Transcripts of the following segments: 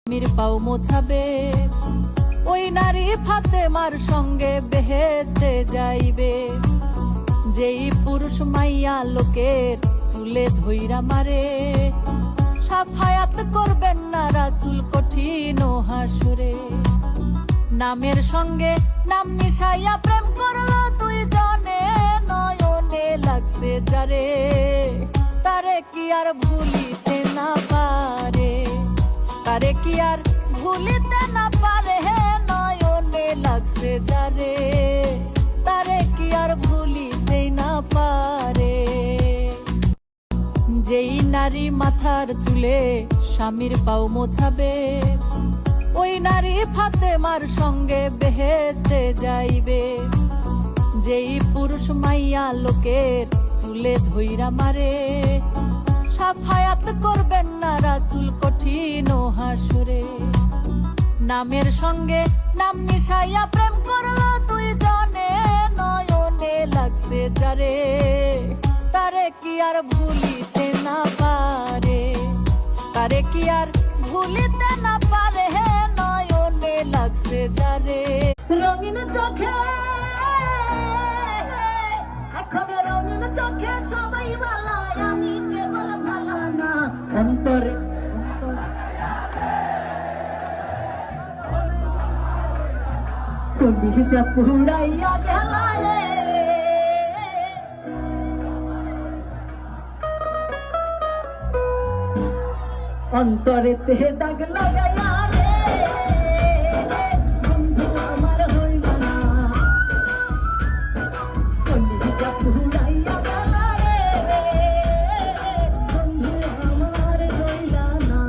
স্বামীর পাও মোছাবে ওই নারী ফাতেমার সঙ্গে বেহেশতে যাইবে। যেই পুরুষ মাইয়া লোকের চুলে ধইরা মারে, সাফায়াত করবেন না রাসূল কঠিন হাসুরে। নামের সঙ্গে নাম মিশাইয়া প্রেম করলো দুই জনে, নয়নে লাগছে যারে, তারে কি আর ভুলিতে না পারে, তারে কি আর ভুলিতে না পারে। নয়নে লাগছে যারে, তারে কি আর ভুলিতে না পারে। যেই নারী মাথার চুলে স্বামীর পাও মোছাবে, ওই নারী ফাতেমার সঙ্গে বেহেশতে যাইবে। যেই পুরুষ মাইয়া লোকের চুলে ধইরা মারে, সাফায়াত করবেন না রাসূল কঠিন হাসুরে। নামের সঙ্গে নাম মিশাইয়া প্রেম করলো দুই জনে, নয়নে লাগছে যারে, তারে কি আর ভুলিতে না পারে, তারে কি আর ভুলিতে না পারে। নয়নে লাগছে যারে। রঙিন চোখে এখন রঙিন চোখে সবাই বলায়, আমি কেবল ভালো না অন্তরে। কবি সে পুরাইয়া গেল রে, অন্তরে তে দাগ লাগাইয়া রে, বন্ধু আমার হইল না। কবি সে পুরাইয়া গেল রে, বন্ধু আমার হইল না।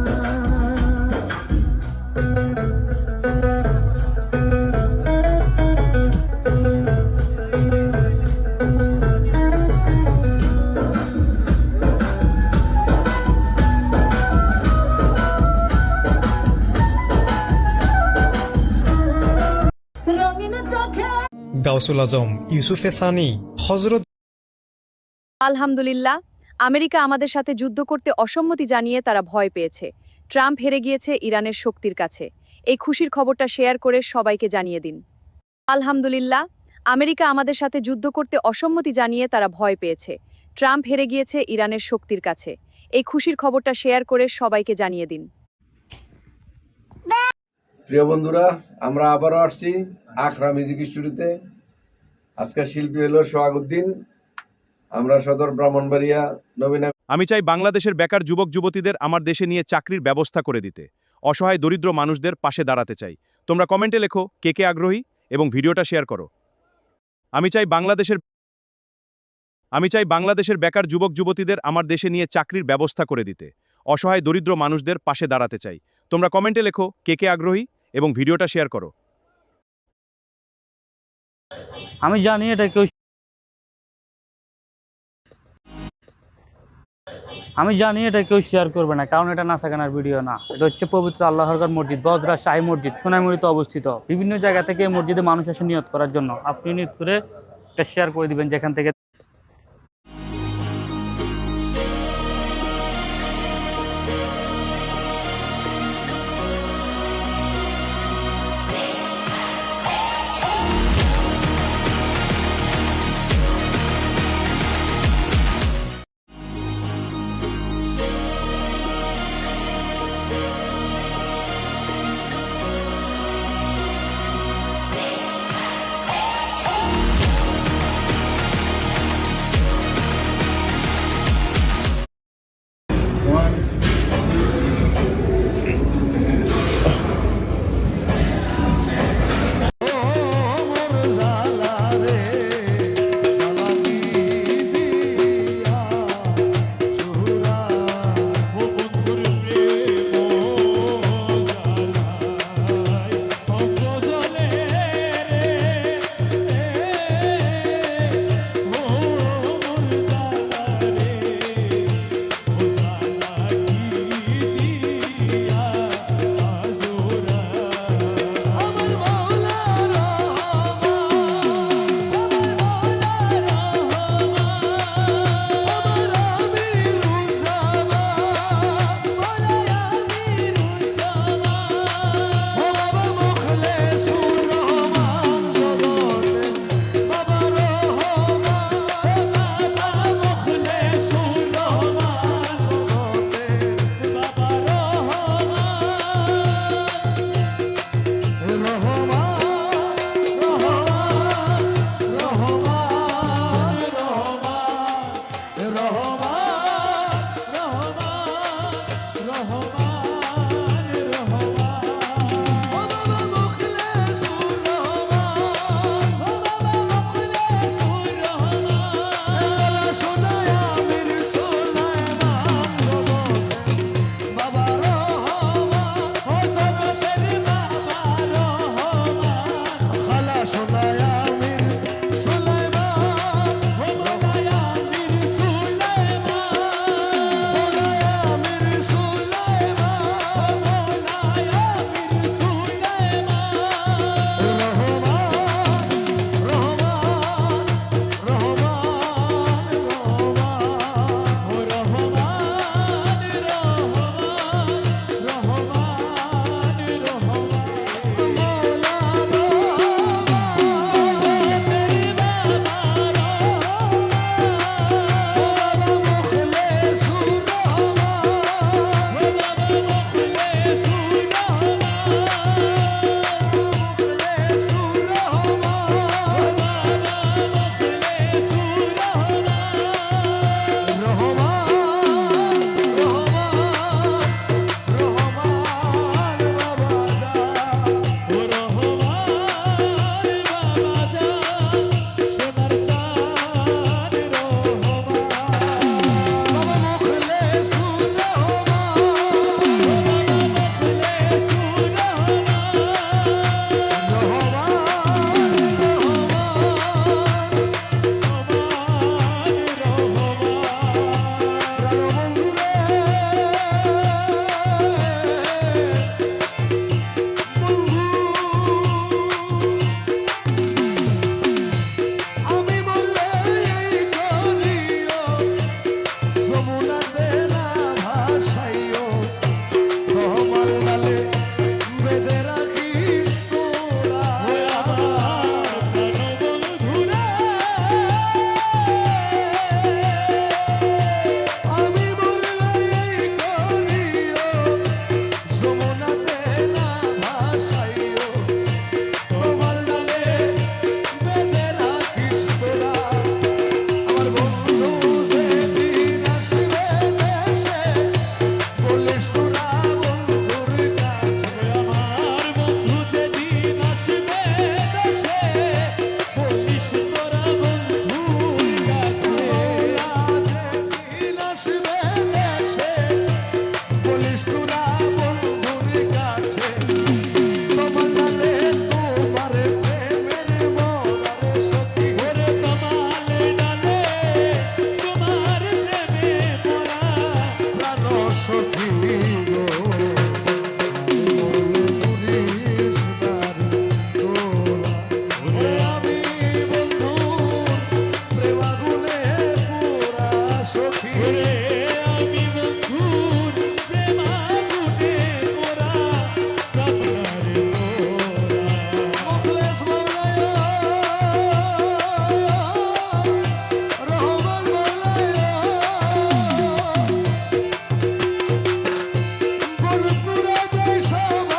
গাউসুল আজম ইউসুফে সানি হযরত। আলহামদুলিল্লাহ, আমেরিকা আমাদের সাথে যুদ্ধ করতে অসম্মতি জানিয়ে তারা ভয় পেয়েছে। ট্রাম্প হেরে গিয়েছে ইরানের শক্তির কাছে। এই খুশির খবরটা শেয়ার করে সবাইকে জানিয়ে দিন। আলহামদুলিল্লাহ, আমেরিকা আমাদের সাথে যুদ্ধ করতে অসম্মতি জানিয়ে তারা ভয় পেয়েছে। ট্রাম্প হেরে গিয়েছে ইরানের শক্তির কাছে। এই খুশির খবরটা শেয়ার করে সবাইকে জানিয়ে দিন। প্রিয় বন্ধুরা, আমরা আবারও আসছি আখড়া মিউজিক স্টুডিওতে। আজকের শিল্পী হলো সোহাগউদ্দিন। আমরা সদর ব্রাহ্মণবাড়িয়া নবীনা। আমি চাই বাংলাদেশের বেকার যুবক যুবতীদের আমার দেশে নিয়ে চাকরির ব্যবস্থা করে দিতে, অসহায় দরিদ্র মানুষদের পাশে দাঁড়াতে চাই। তোমরা কমেন্টে লেখো কে কে আগ্রহী এবং ভিডিওটা শেয়ার করো। আমি চাই বাংলাদেশের বেকার যুবক যুবতীদের আমার দেশে নিয়ে চাকরির ব্যবস্থা করে দিতে, অসহায় দরিদ্র মানুষদের পাশে দাঁড়াতে চাই। তোমরা কমেন্টে লেখো কে কে আগ্রহী এবং ভিডিওটা শেয়ার করো। আমি জানি এটা কেউ শেয়ার করবে না, কারণ এটা নাচা গানার ভিডিও না। এটা হচ্ছে পবিত্র আল্লাহর ঘর মসজিদ, বজরা শাহী মসজিদ, সোনাইমুড়িতে অবস্থিত। বিভিন্ন জায়গা থেকে মসজিদে মানুষ এসে নিয়ত করার জন্য। আপনি নিয়ত করে এটা শেয়ার করে দিবেন যেখান থেকে।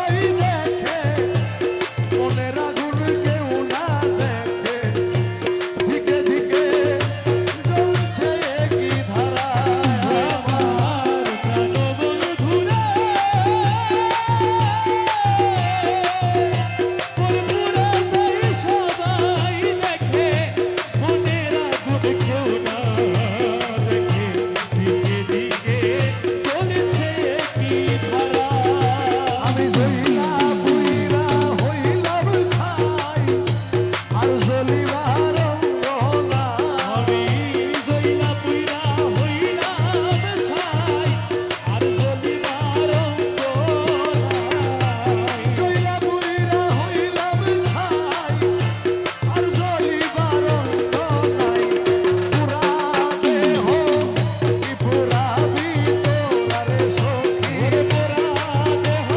সবাই দেখে মনের আগুন কেউ না দেখে দিকে দিকে জ্বলছে কি ধারা আমার প্রাণবন্ধুরা বন্ধুরা চাই সবাই দেখে মনের আগুন কেউ না দেখে দিকে দিকে জ্বলছে কি ধারা আমি জইলা বুইরা হইলাম ছাই আর জ্বলিবার অঙ্গ আমি জইলা বুইরা হইলাম ছাই আর জ্বলিবার অঙ্গ জইলা বুইরা হইলাম ছাই আর জ্বলিবার অঙ্গ নাই পুরা দেহ কি পুরা ভিতরে সখী পুরা দেহ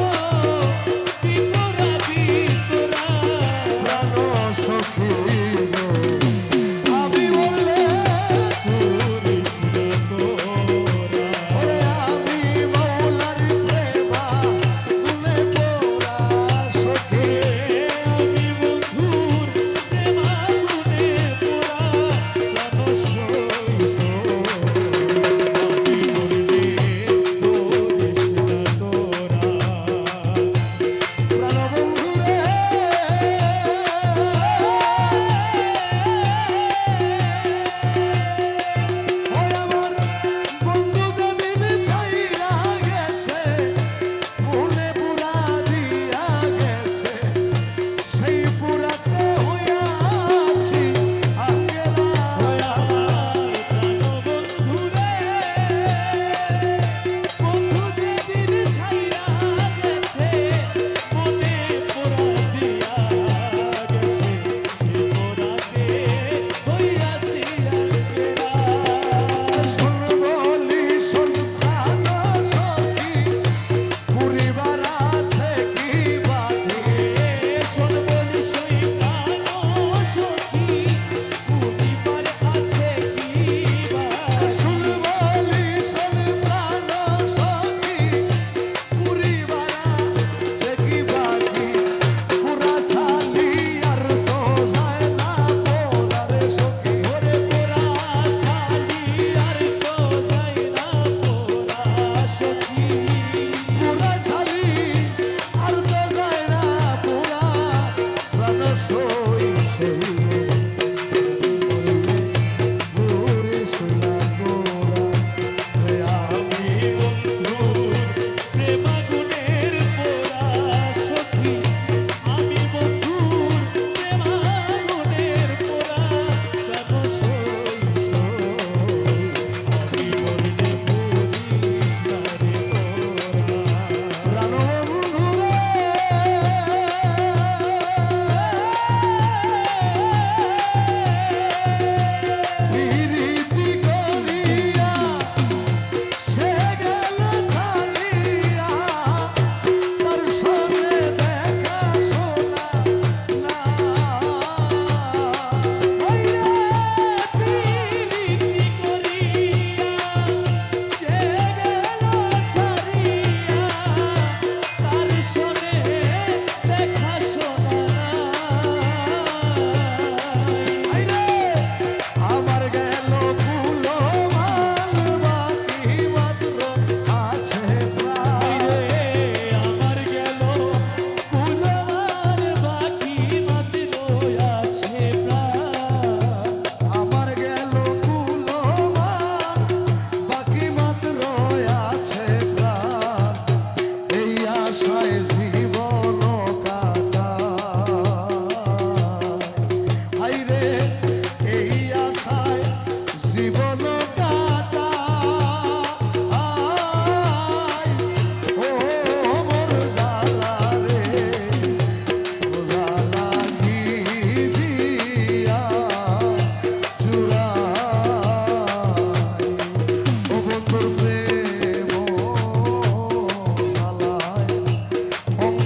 কি পুরা ভিতরা প্রাণ সখী গো আমি বললে করিস না তোরা ওরে আমি মৌলার প্রেমা তুলে পোড়া সখী আমি বন্ধুর প্রেমা তুলে পোড়া প্রাণ সই আমি বললে করিস না তোরা প্রাণবন্ধুরে ওই আমার বন্ধু যেদিন ছাইরা গেছে মনে পুরা দিয়া গেছে সেই পুরাতে হইয়াছি আঙ্গেলা আমার প্রাণবন্ধুরে বন্ধু যেদিন ছাইরা গেছে মনে পুরা দিয়া গেছে সেই পুরাতে হইয়াছি আঙ্গেলা শোন বলি শোন প্রাণ সখী পরিবার আছে কি বাকি শোন বলি শোন প্রাণ সখী পরিবার আছে কি বাকি শোন বলি শোন প্রাণ সখী পরিবার আছে কি বাকি পুরা ছালি আর তো যায় না পোড়ারে সখী ওরে পুরা ছালি আর তো যায় না পোড়া সখী পুরা ছালি আর তো যায় না পোড়া প্রাণ সই সেই পুরে শুনা গোরা রে আমি বন্ধুর প্রেমাগুনের পোড়া সখী আমি বন্ধুর প্রেমাগুনের পোড়া প্রাণ সই আমি বললে পুরিস না রে তোরা প্রীতি করিয়া সে গেল ছাড়িয়া তার সঙ্গে দেখা শোনা না ওইরে প্রীতি করিয়া সে গেল ছাড়িয়া তার সঙ্গে দেখা শোনা আইরে আমার গেল ফুলো মাল বাকি মাত্র আছে প্রায় আমার গেল ফুলো মাল বাকি মাত্র আছে প্রায় আমার গেল ফুলো মাল বাকি মাত্র আছে প্রায় এই আশায় জীবন কাটায় হাইরে এই আশায় জীবন কাটায় ও মোর জালা রে ও জালা কি দিয়া চুরায় ও বন্ধুর প্রেম জালায় অঙ্গ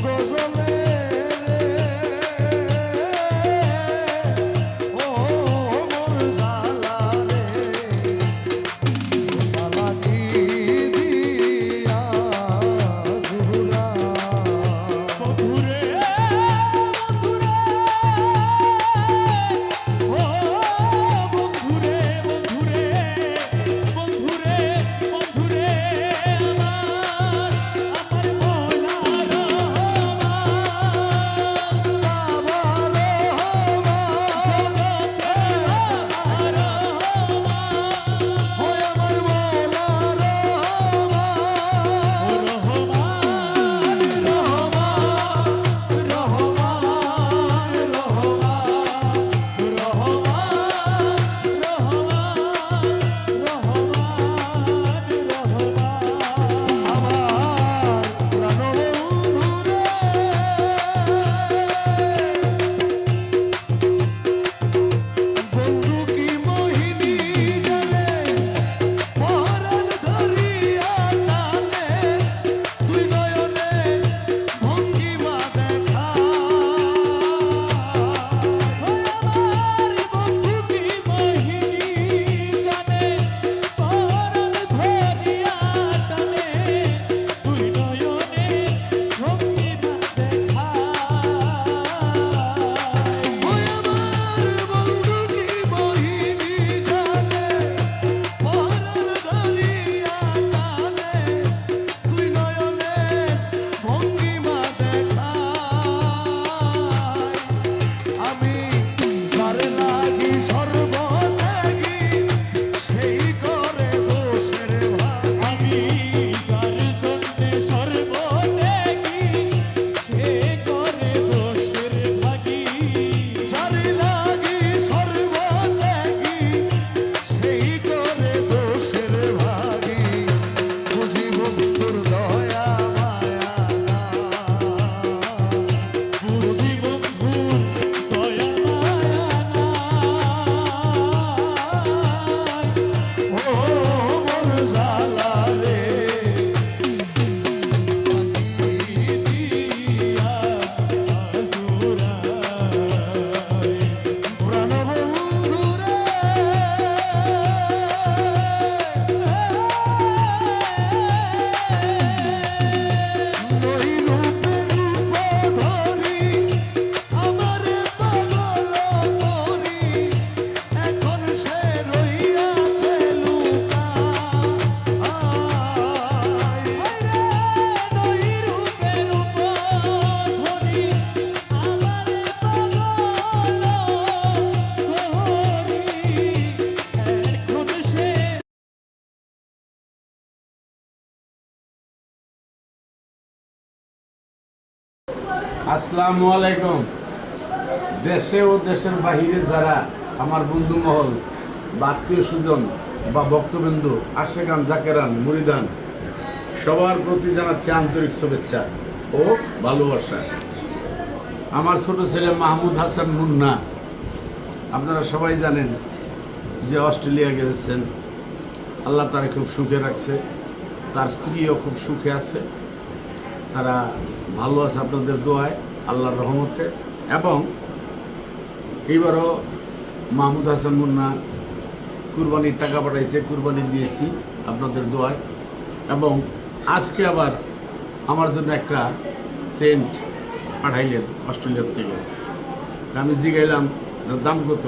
আসসালামু আলাইকুম। দেশে ও দেশের বাহিরে যারা আমার বন্ধু মহল বা আত্মীয় স্বজন বা ভক্তবৃন্দ আশেকান জাকেরান মুরিদান সবার প্রতি জানাচ্ছি আন্তরিক শুভেচ্ছা ও ভালোবাসা। আমার ছোট ছেলে মাহমুদ হাসান মুন্না, আপনারা সবাই জানেন যে অস্ট্রেলিয়া গেছেন। আল্লাহ তারা খুব সুখে রাখছে, তার স্ত্রীও খুব সুখে আছে, তারা ভালো আছে আপনাদের দোয়ায়, আল্লাহর রহমতে। এবং এইবারও মাহমুদ হাসান মুন্না কুরবানির টাকা পাঠাইছে, কুরবানি দিয়েছি আপনাদের দোয়ায়। এবং আজকে আবার আমার জন্য একটা সেন্ট পাঠাইলেন অস্ট্রেলিয়ার থেকে। আমি জিগাইলাম দাম কত,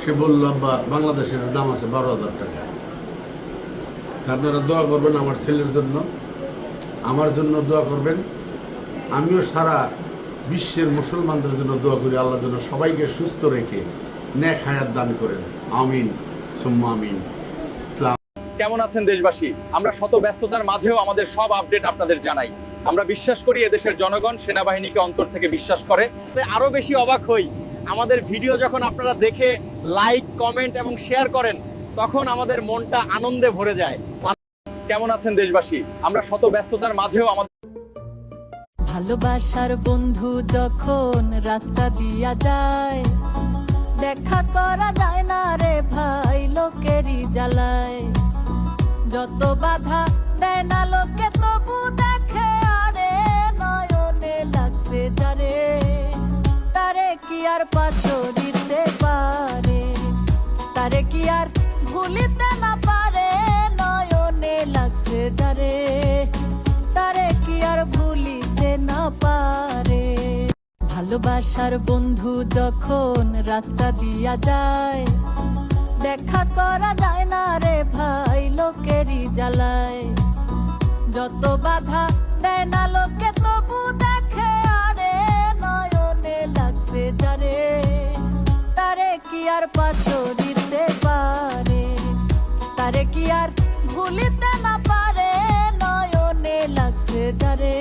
সে বলল আব্বা বাংলাদেশের দাম আছে 12,000 টাকা। আপনারা দোয়া করবেন আমার ছেলের জন্য, আমার জন্য দোয়া করবেন। আমিও সারা বিশ্বের মুসলমানদের জন্য দোয়া করি, আল্লাহর জন্য সবাইকে সুস্থ রেখে নেক হায়াত দান করেন। আমিন সুম্মা আমিন। ইসলাম। কেমন আছেন দেশবাসী? আমরা শত ব্যস্ততার মাঝেও আমাদের সব আপডেট আপনাদের জানাই। আমরা বিশ্বাস করি এদেশের জনগণ সেনাবাহিনীকে অন্তর থেকে বিশ্বাস করে। তাই আরো বেশি অবাক হই আমাদের ভিডিও যখন আপনারা দেখে লাইক, কমেন্ট এবং শেয়ার করেন, তখন আমাদের মনটা আনন্দে ভরে যায়। কেমন আছেন দেশবাসী? আমরা শত ব্যস্ততার মাঝেও আমাদের ভালোবাসার বন্ধু যখন রাস্তা দিয়া যায়, দেখা করা যায় না রে ভাই লোকেরই জ্বালায়। যত বাধা দেয় না লোকে তবু দেখে আরে নয়নে লাগছে যারে, তারে কি আর পাশরিতে পারে, তারে কি আর ভুলিতে না পারে। নয়নে লাগছে যারে, তারে কি আর ভুলিতে না পারে। ভালোবাসার বন্ধু যখন রাস্তা দিয়া যায়, দেখা করা যায় না রে ভাই লোকেরই জ্বালায়। যত বাধা দেয় না লোকে তবু দেখে আরে নয়নে লাগছে যারে, তারে কি আর পাশরিতে পারে, তারে কি আর ভুলিতে না পারে। নয়নে লাগছে যারে,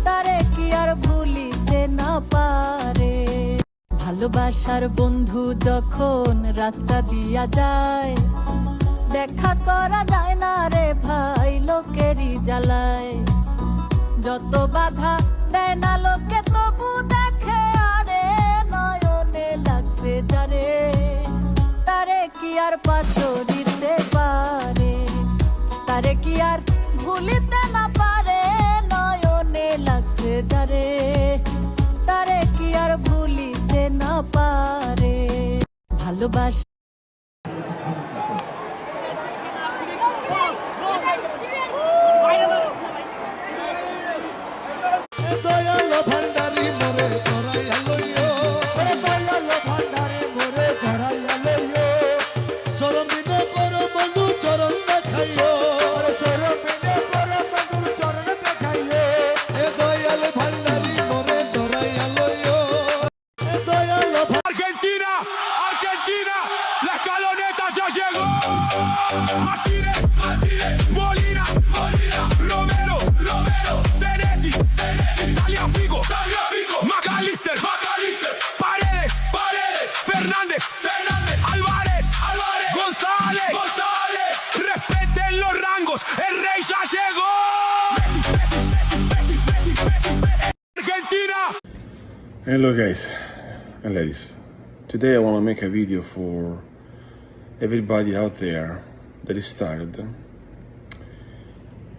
তারে কি আর ভুলিতে না পারে। ভালোবাসার বন্ধু যখন রাস্তা দিয়া যায়, দেখা করা যায় না রে ভাই লোকেরই জ্বালায়। যত বাধা দেয় না লোকে তবু দেখে আরে নয়নে লাগছে যারে, তারে কি আর পাশরিতে পারে, তারে কি আর ভুলিতে না পারে। নয়নে লাগছে যারে, তারে কি আর ভুলিতে না পারে। ভালোবাসা দয়াল ভান্ডারি মোরে করাইয়া লইও, দয়াল ভান্ডারি মোরে করাইয়া লইও। চরণ বিনে করো বন্ধু চরণ দেখাইও, চরণ বিনে করো বন্ধু চরণ দেখাইও। এ দয়াল ভান্ডারি মোরে করাইয়া লইও, Dayal Argentina, Argentina, la escaloneta ya llegó. Martínez, Molina, Romero, Senesi, Tagliafico, McAllister, Paredes, Fernández, Álvarez, González. Respeten los rangos, el rey ya llegó. Argentina. Hello guys and ladies. Today I want to make a video for everybody out there that is tired.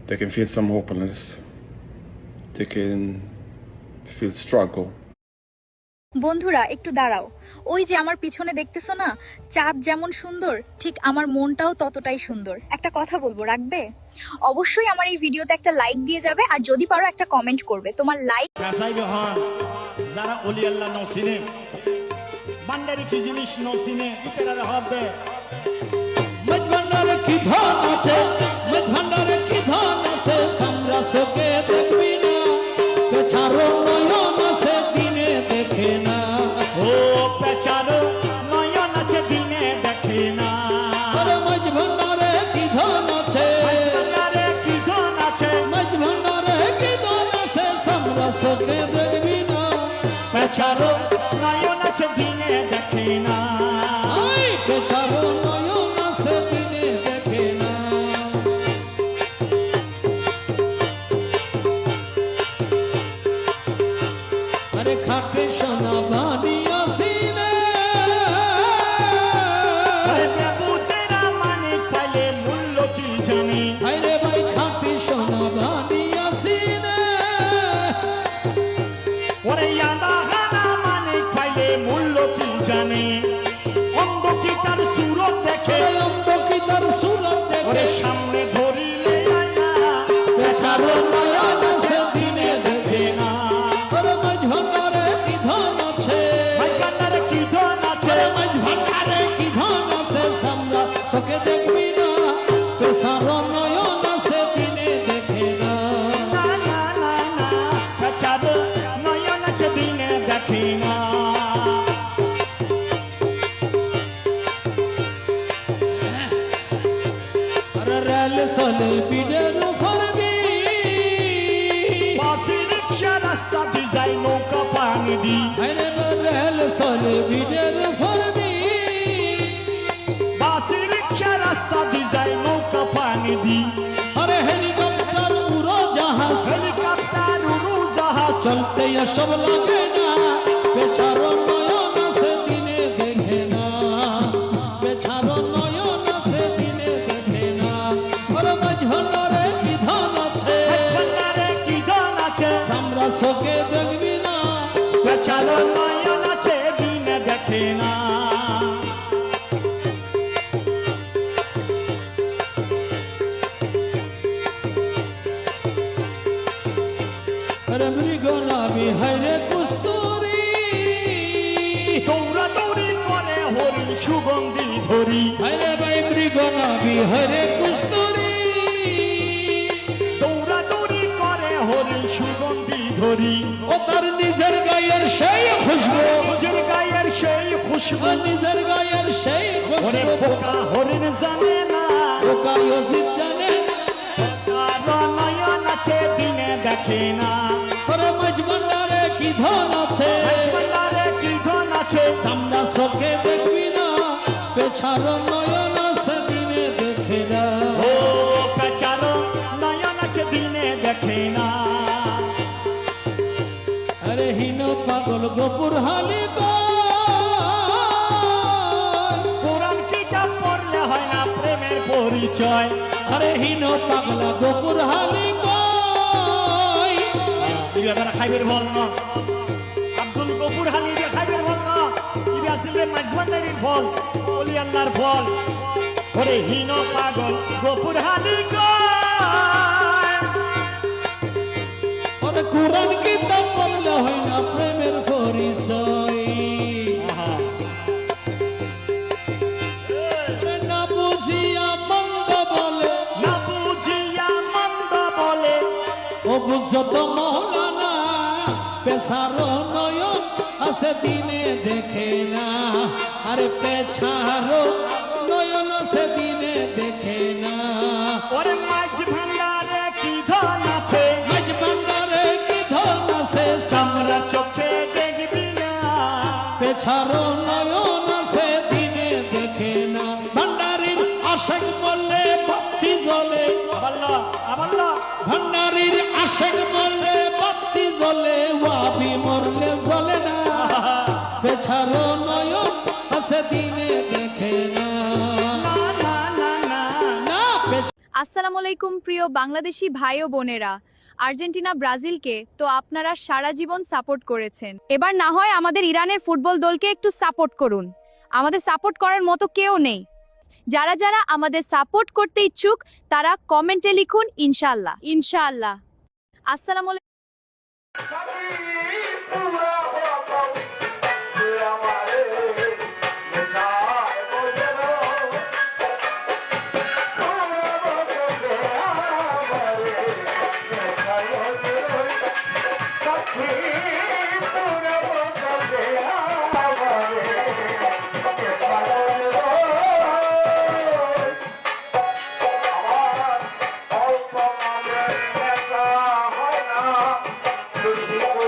They can feel some hopelessness. They can feel struggle. বন্ধুরা একটু দাঁড়াও, ওই যে আমার পিছনে দেখতেছো না, চাঁদ যেমন সুন্দর ঠিক আমার মনটাও ততটাই সুন্দর। একটা কথা বলবো, রাখবে? অবশ্যই আমার এই ভিডিওতে একটা লাইক দিয়ে যাবে, আর যদি পারো একটা কমেন্ট করবে। তোমার লাইক যারা অলি আল্লাহ নসিনে বান্দারি কি জিনিস নসিনে ইতরার হবে। মজভান্ডারে কি ধন আছে, মজভান্ডারে কি ধন আছে, সামরা চোখে দেখবি না, পেছারো নয়ন আছে দিনে দেখে না। ও পেছারো নয়ন আছে দিনে দেখে না। আরে মজভান্ডারে কি ধন আছে, মজভান্ডারে কি ধন আছে, মজভান্ডারে কি ধন আছে, সামরা চোখে দেখবি না পেছারো নয়ন আছে দিনে দেখে না ওই পেছারো নয়ন আছে দিনে দেখে না আরে খাটে সোনা বানি আসিনে বুঝেরা মানে খাইলে মূল্য কি জানি আরে ভাই খাটে সোনা বানি আসিনে ওরে ইয়াদা হানা মানে খাইলে মূল্য কি জানে অন্ধ কি তার সুরত দেখে অন্ত কি তার সুরত ওরে দেখে সামনে ধরিলে আয়না পেছারো নয়ন আছে দিনে দেখে না ওরে মাঝ ভান্ডারে কি ধন আছে ভাইকান্দারে কি ধন আছে ওরে মাঝ ভান্ডারে কি ধন আছে সামরা তোকে দেখবি না পেছারো নয়ন আছে দিনে দেখে না না না না না পেছারো নয়ন আছে দিনে দেখে না আরে রেল চলে বিডের উপর দি বাসি রিক্সা রাস্তা দি যাই নৌকা পানি দি আরে রেল চলে বিডের উপর দি বাসি রিক্সা রাস্তা দি যাই নৌকা পানি দি আরে হেলিকপ্টার উড়ো জাহাজ হেলিকপ্টার উড়ু জাহাজ চলতে সব লাগে না বেচারো নয়ন আছে দিনে দেখে না বেচারো নয়ন আছে দিনে দেখে না ওরে মাঝ ভান্ডারে কি ধন আছে ভান্ডারে কি ধন আছে সামরা চোখে দেখবি না পেছারো নয়ন আছে দিনে দেখে না আরে মৃগ নামি হাইরে কুস্তুরি দৌড়া দৌড়ি করে হরিণ সুগন্ধি ধরি হাইরে ভাই মৃগ নামি হাইরে কুস্তুরি দৌড়া দৌড়ি করে হরিণ সুগন্ধি ধরি ও তার নিজের গায়ের সেই খুশবু নিজের গায়ের সেই খুশবু ও নিজের গায়ের সেই ওরে খুশবু বোকা হরিণ জানে না ওকাই অজিত জানে আর নয়ন আছে দিনে দেখে না ওরে মাঝ ভান্ডারে কি ধন আছে ভান্ডারে কি ধন আছে সামনা চোখে দেখবি না পেছারো নয়ন আছে দিনে দেখে না ও পেছারো নয়ন আছে দিনে দেখে না আরে হীন পাগল গোপুর হালি কোরআন কিতাব পড়লে হয় না প্রেমের পরিচয় আরে হীন পাগলা গোপুর হালি ইবেরা খাইবের বল না আব্দুল গফুর হালি রে খাইবের বল না ইবে আসলে মাজবান্দারির ফল ওলি আল্লাহর ফল ওরে হীন পাগল গফুর হালি কয় ওরে কোরআন কিতাব পড়লে হয় না প্রেমের পরিচয় ওরে না বুঝিয়া মন্দ বলে না বুঝিয়া মন্দ বলে ও বুঝো তো মৌলানা পেছারো নয়ন আছে দিনে দেখে না আরে পেছারো নয়ন আছে দিনে দেখে না ওরে মাঝ ভান্ডারে কি ধন আছে মাঝ ভান্ডারে কি ধন আছে চামড়া চোখে দেখবি না পেছারো নয়ন আছে দিনে দেখে না ভান্ডারির আশেক বললে বাতি জ্বলে আবাল্লাহ আবাল্লাহ ভান্ডারির আশেক বললে বাতি জ্বলে ওয়াবি মরলে জ্বলে না পেছারো নয়ন আছে দিনে দেখে না না না না না আসসালামু আলাইকুম প্রিয় বাংলাদেশি ভাই ও বোনেরা আর্জেন্টিনা ব্রাজিলকে তো আপনারা সারা জীবন সাপোর্ট করেছেন এবার না হয় আমাদের ইরানের ফুটবল দলকে একটু সাপোর্ট করুন আমাদের সাপোর্ট করার মতো কেউ নেই যারা যারা আমাদের সাপোর্ট করতে ইচ্ছুক তারা কমেন্টে লিখুন ইনশাআল্লাহ ইনশাআল্লাহ আসসালামু Thank you.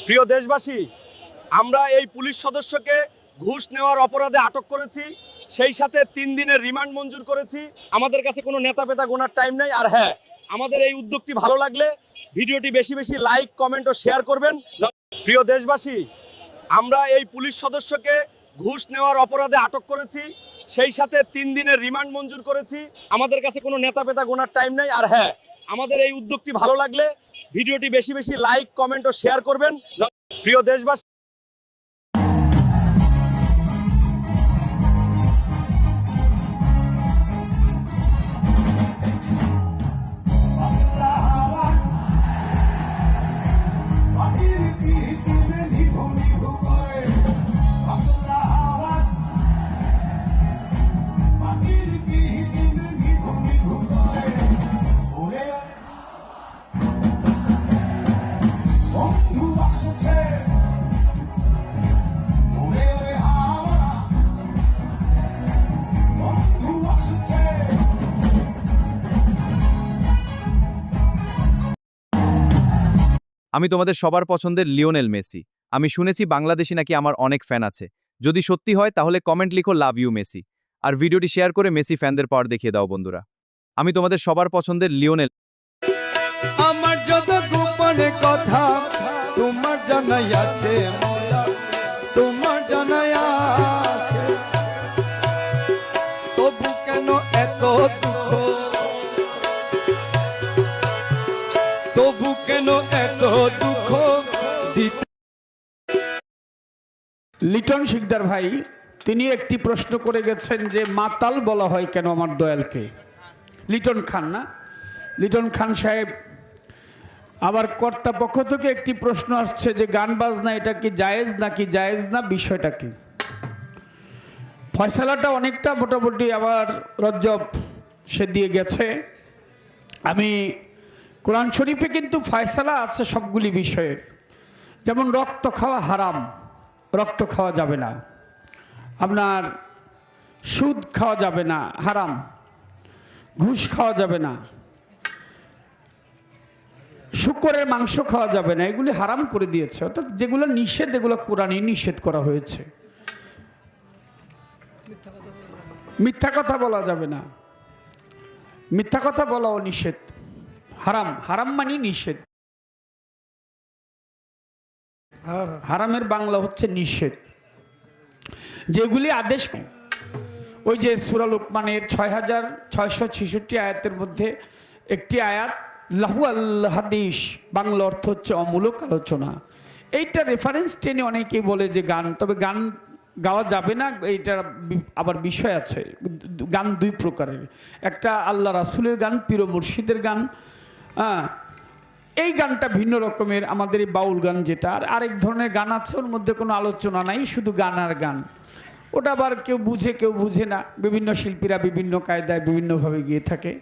প্রিয় দেশবাসী, আমরা এই পুলিশ সদস্যকে ঘুষ নেওয়ার অপরাধে আটক করেছি, সেই সাথে 3 দিনের রিমান্ড মঞ্জুর করেছি। আমাদের কাছে কোনো নেতা পেতা গোনার টাইম নেই। আর হ্যাঁ, আমাদের এই উদ্যোগটি ভালো লাগলে ভিডিওটি বেশি বেশি লাইক, কমেন্ট ও শেয়ার করবেন। প্রিয় দেশবাসী, আমরা এই পুলিশ সদস্যকে ঘুষ নেওয়ার অপরাধে আটক করেছি, সেই সাথে 3 দিনের রিমান্ড মঞ্জুর করেছি। আমাদের কাছে কোনো নেতা পেতা গোনার টাইম নেই। আর হ্যাঁ, আমাদের এই উদ্যোগটি ভালো লাগলে ভিডিওটি বেশি বেশি লাইক, কমেন্ট ও শেয়ার করবেন। প্রিয় দেশবাসী, আমি তোমাদের সবার পছন্দের লিওনেল মেসি। আমি শুনেছি বাংলাদেশি নাকি আমার অনেক ফ্যান আছে। যদি সত্যি হয় তাহলে কমেন্ট লিখো লাভ ইউ মেসি, আর ভিডিওটি শেয়ার করে মেসি ফ্যানদের পাওয়ার দেখিয়ে দাও বন্ধুরা। আমি তোমাদের সবার পছন্দের লিওনেল। আমার যত গোপনে কথা তোমার জানাই আছে মৌলা, তোমার জানাই আছে, তবু কেন এত দুঃখ, তবু কেন এত দুঃখ দিতে। লিটন শিকদার ভাই তিনি একটি প্রশ্ন করে গেছেন যে মাতাল বলা হয় কেন আমার দয়ালকে। লিটন খান না, লিটন খান সাহেব। আবার কর্তাপক্ষ থেকে একটি প্রশ্ন আসছে যে গান বাজনা এটা কি জায়েজ নাকি জায়েজ না, বিষয়টা কি? ফয়সালাটা অনেকটা মোটামুটি আবার রজ্জব সে দিয়ে গেছে। আমি কোরআন শরীফে কিন্তু ফয়সালা আছে সবগুলি বিষয়ের, যেমন রক্ত খাওয়া হারাম, রক্ত খাওয়া যাবে না, আপনার সুদ খাওয়া যাবে না হারাম, ঘুষ খাওয়া যাবে না, শূকরের মাংস খাওয়া যাবে না, এগুলি হারাম করে দিয়েছে। অর্থাৎ যেগুলো নিষেধ এগুলো কোরআনে নিষেধ করা হয়েছে। মিথ্যা কথা বলা যাবে না, মিথ্যা কথা বলাও নিষেধ, হারাম, হারাম মানে নিষেধ। হারামের বাংলা হচ্ছে নিষেধ। যেগুলি আদেশ, ওই যে সূরা লুকমানের 6666 আয়াতের মধ্যে একটি আয়াত লাহু আল হাদিস, বাংলা অর্থ হচ্ছে অমূলক আলোচনা। এইটা রেফারেন্স টেনে অনেকেই বলে যে গান, তবে গান গাওয়া যাবে না, এইটার আবার বিষয় আছে। গান দুই প্রকারের, একটা আল্লাহ রাসূলের গান, পীর মুর্শিদের গান। এই গানটা ভিন্ন রকমের, আমাদের এই বাউল গান যেটা। আর আরেক ধরনের গান আছে, ওর মধ্যে কোনো আলোচনা নাই, শুধু গান আর গান। ওটা আবার কেউ বুঝে কেউ বুঝে না, বিভিন্ন শিল্পীরা বিভিন্ন কায়দায় বিভিন্নভাবে গিয়ে থাকে,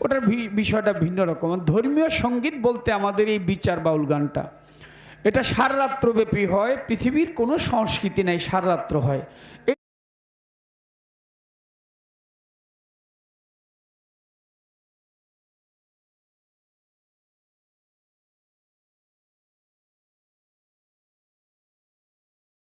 ওটার বিষয়টা ভিন্ন রকম। ধর্মীয় সঙ্গীত বলতে আমাদের এই বিচার বাউল গানটা, এটা সারা রাত্রব্যাপী হয়, পৃথিবীর কোনো সংস্কৃতি নাই সারা রাত্র হয়।